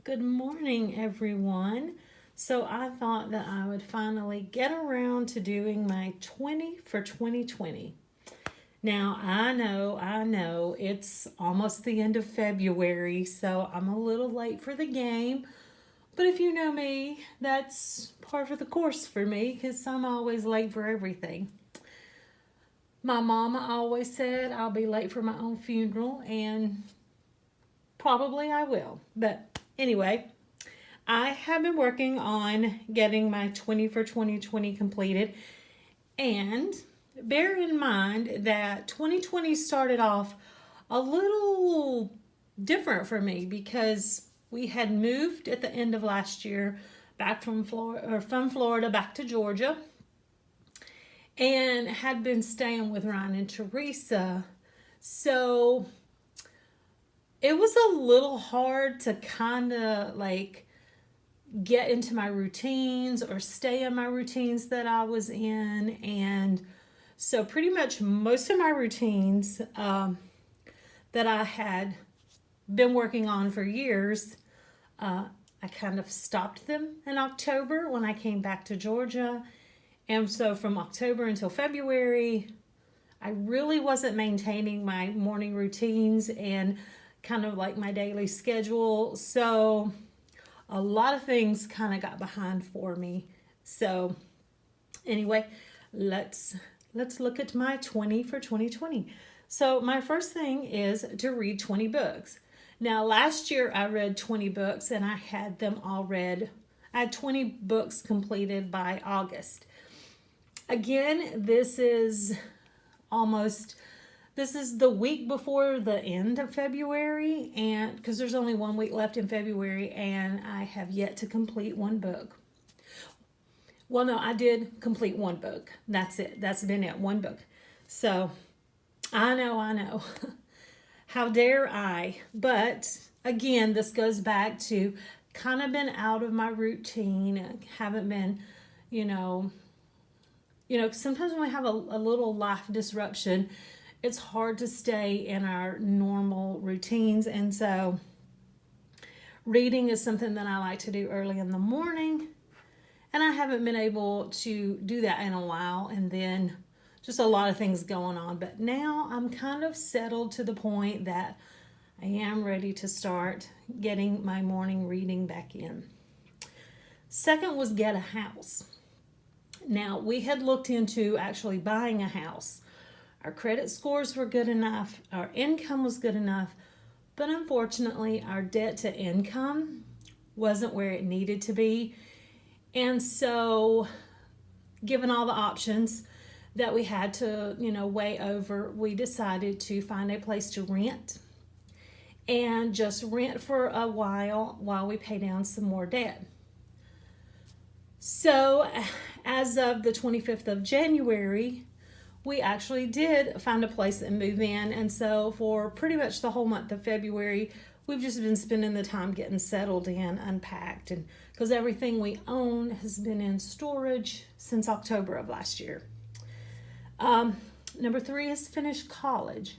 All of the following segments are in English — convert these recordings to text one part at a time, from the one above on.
Good morning, everyone. So I thought that I would finally get around to doing my 20 for 2020. Now, I know it's almost the end of February, so I'm a little late for the game. But if you know me, that's par for the course for me because I'm always late for everything. My mama always said I'll be late for my own funeral, and probably I will. But anyway, I have been working on getting my 20 for 2020 completed. And bear in mind that 2020 started off a little different for me because we had moved at the end of last year back from Florida back to Georgia and had been staying with Ryan and Teresa. So it was a little hard to kind of get into my routines or stay in my routines that I was in. And so, pretty much most of my routines that I had been working on for years, I kind of stopped them in October when I came back to Georgia. And so, from October until February, I really wasn't maintaining my morning routines and kind of like my daily schedule. So, a lot of things kind of got behind for me. So anyway, let's look at my 20 for 2020. So my first thing is to read 20 books. Now last year I read 20 books and I had them all read. I had 20 books completed by August. Again, almost this is the week before the end of February, and because there's only 1 week left in February, and I have yet to complete one book. Well, no, I did complete one book. That's it. That's been it. One book. So I know. How dare I? But again, this goes back to kind of been out of my routine. Haven't been, sometimes when we have a little life disruption, it's hard to stay in our normal routines. And so reading is something that I like to do early in the morning. And I haven't been able to do that in a while. And then just a lot of things going on. But now I'm kind of settled to the point that I am ready to start getting my morning reading back in. Second was get a house. Now, we had looked into actually buying a house. Our credit scores were good enough, our income was good enough, but unfortunately, our debt to income wasn't where it needed to be. And so, given all the options that we had to, weigh over, we decided to find a place to rent and just rent for a while we pay down some more debt. So, as of the 25th of January, we actually did find a place and move in. And so for pretty much the whole month of February, we've just been spending the time getting settled in, unpacked, and because everything we own has been in storage since October of last year. Number 3 is finish college.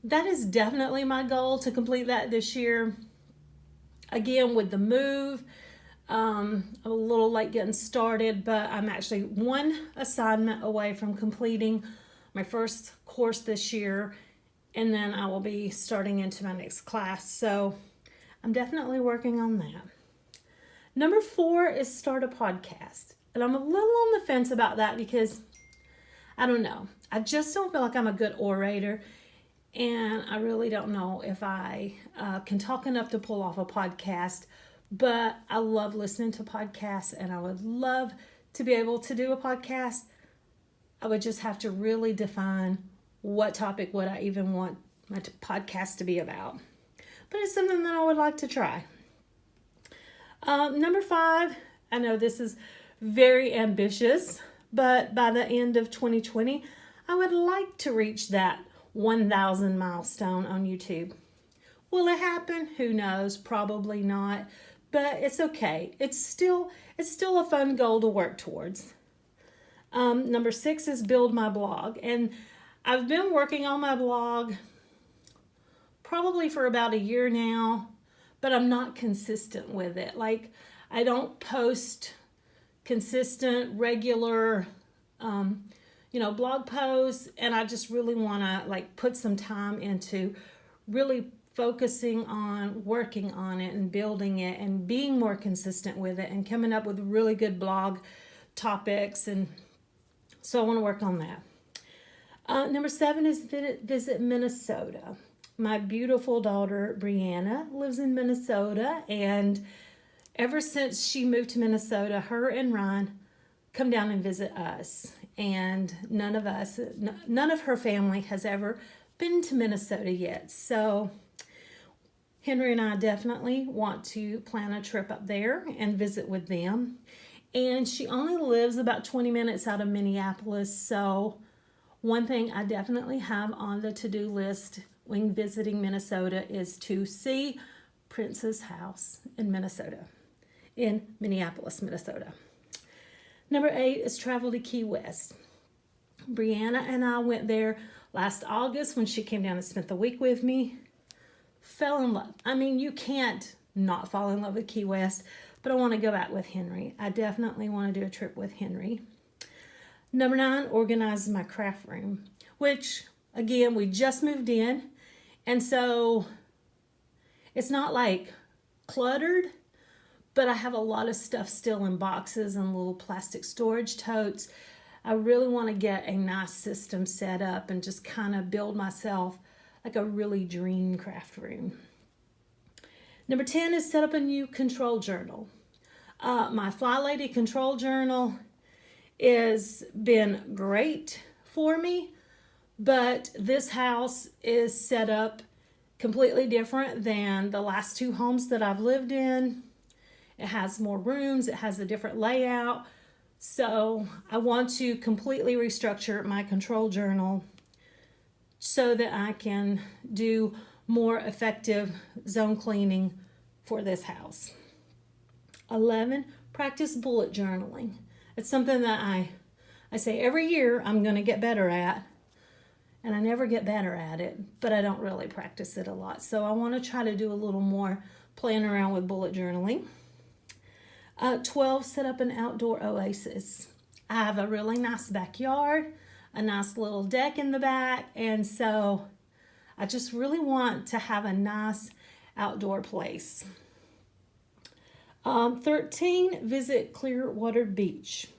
That is definitely my goal to complete that this year. Again, with the move, I'm a little late getting started, but I'm actually one assignment away from completing my first course this year, and then I will be starting into my next class. So I'm definitely working on that. Number 4 is start a podcast. And I'm a little on the fence about that because I don't know. I just don't feel like I'm a good orator, and I really don't know if I can talk enough to pull off a podcast. But I love listening to podcasts, and I would love to be able to do a podcast. I would just have to really define what topic would I even want my podcast to be about. But it's something that I would like to try. Number 5, I know this is very ambitious, but by the end of 2020, I would like to reach that 1,000 milestone on YouTube. Will it happen? Who knows? Probably not. But it's okay. It's still a fun goal to work towards. Number 6 is build my blog. And I've been working on my blog probably for about a year now, but I'm not consistent with it. Like, I don't post consistent, regular, blog posts, and I just really want to like put some time into really focusing on working on it and building it and being more consistent with it and coming up with really good blog topics. And so I want to work on that. Number 7 is visit Minnesota. My beautiful daughter Brianna lives in Minnesota, and ever since she moved to Minnesota, her and Ryan come down and visit us. And none of her family has ever been to Minnesota yet. So Henry and I definitely want to plan a trip up there and visit with them. And she only lives about 20 minutes out of Minneapolis. So one thing I definitely have on the to-do list when visiting Minnesota is to see Prince's house in Minneapolis, Minnesota. Number 8 is travel to Key West. Brianna and I went there last August when she came down and spent the week with me. Fell in love. I mean, you can't not fall in love with Key West, but I want to go back with Henry. I definitely want to do a trip with Henry. Number 9, organize my craft room, which, again, we just moved in, and so it's not like cluttered, but I have a lot of stuff still in boxes and little plastic storage totes. I really want to get a nice system set up and just kind of build myself like a really dream craft room. Number 10 is set up a new control journal. My Fly Lady control journal has been great for me, but this house is set up completely different than the last 2 homes that I've lived in. It has more rooms, it has a different layout. So I want to completely restructure my control journal so that I can do more effective zone cleaning for this house. 11, practice bullet journaling. It's something that I say every year I'm going to get better at, and I never get better at it, but I don't really practice it a lot. So I want to try to do a little more playing around with bullet journaling. 12, set up an outdoor oasis. I have a really nice backyard, a nice little deck in the back, and so I just really want to have a nice outdoor place. 13, visit Clearwater Beach.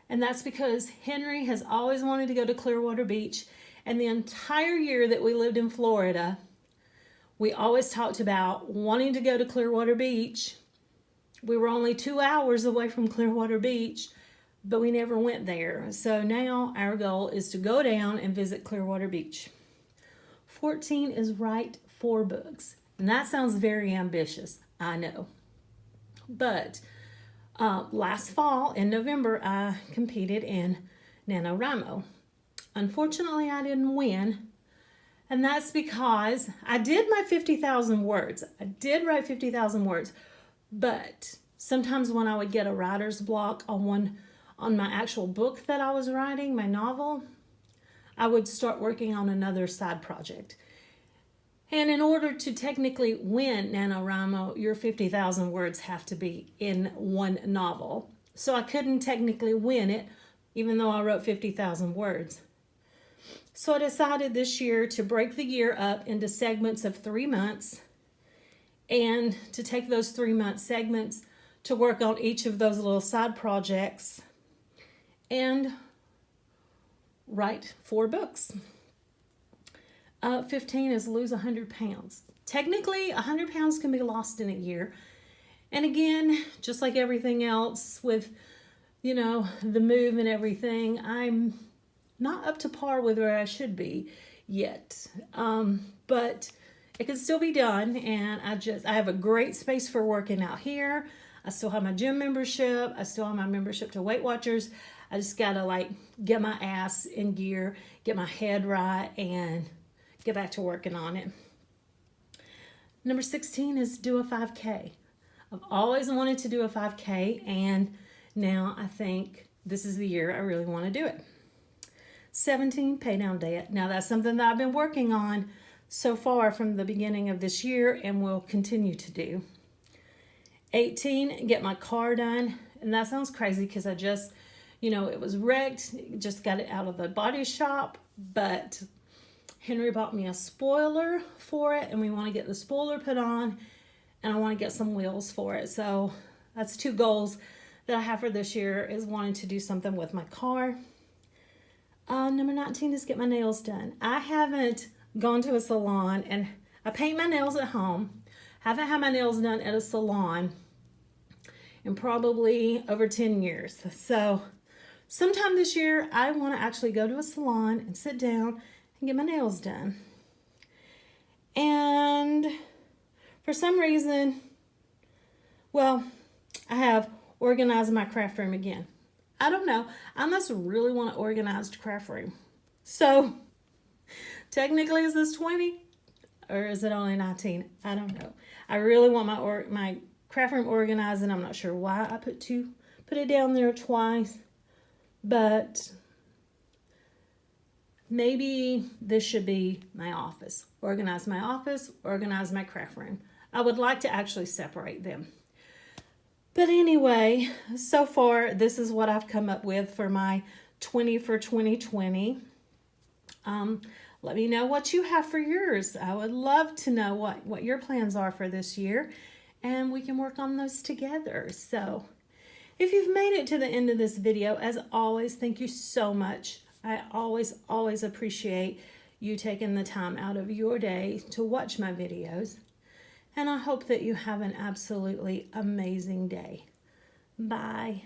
And that's because Henry has always wanted to go to Clearwater Beach, and the entire year that we lived in Florida, we always talked about wanting to go to Clearwater Beach. We were only 2 hours away from Clearwater Beach, but we never went there. So now our goal is to go down and visit Clearwater Beach. 14 is write 4 books. And that sounds very ambitious, I know. But last fall, in November, I competed in NaNoWriMo. Unfortunately, I didn't win. And that's because I did my 50,000 words. I did write 50,000 words. But sometimes when I would get a writer's block on my actual book that I was writing, my novel, I would start working on another side project. And in order to technically win NaNoWriMo, your 50,000 words have to be in one novel. So I couldn't technically win it, even though I wrote 50,000 words. So I decided this year to break the year up into segments of 3 months, and to take those 3-month segments to work on each of those little side projects and write 4 books. 15 is lose 100 pounds. Technically, 100 pounds can be lost in a year. And again, just like everything else with, the move and everything, I'm not up to par with where I should be yet. But it can still be done, and I have a great space for working out here. I still have my gym membership. I still have my membership to Weight Watchers. I just gotta get my ass in gear, get my head right, and get back to working on it. Number 16 is do a 5K. I've always wanted to do a 5K, and now I think this is the year I really want to do it. 17, pay down debt. Now that's something that I've been working on so far from the beginning of this year and will continue to do. 18, get my car done. And that sounds crazy because I just, it was wrecked. Just got it out of the body shop. But Henry bought me a spoiler for it, and we want to get the spoiler put on, and I want to get some wheels for it. So that's 2 goals that I have for this year, is wanting to do something with my car. Number 19 is get my nails done. I haven't gone to a salon, and I paint my nails at home. Haven't had my nails done at a salon in probably over 10 years. So sometime this year, I want to actually go to a salon and sit down and get my nails done. And for some reason, I have organized my craft room again. I don't know. I must really want an organized craft room. So technically, is this 20 or is it only 19? I don't know. I really want my craft room organized, and I'm not sure why I put it down there twice, but maybe this should be my office. Organize my office, organize my craft room. I would like to actually separate them. But anyway, so far, this is what I've come up with for my 20 for 2020. Let me know what you have for yours. I would love to know what your plans are for this year, and we can work on those together. So if you've made it to the end of this video, as always, thank you so much. I always appreciate you taking the time out of your day to watch my videos. And I hope that you have an absolutely amazing day. Bye.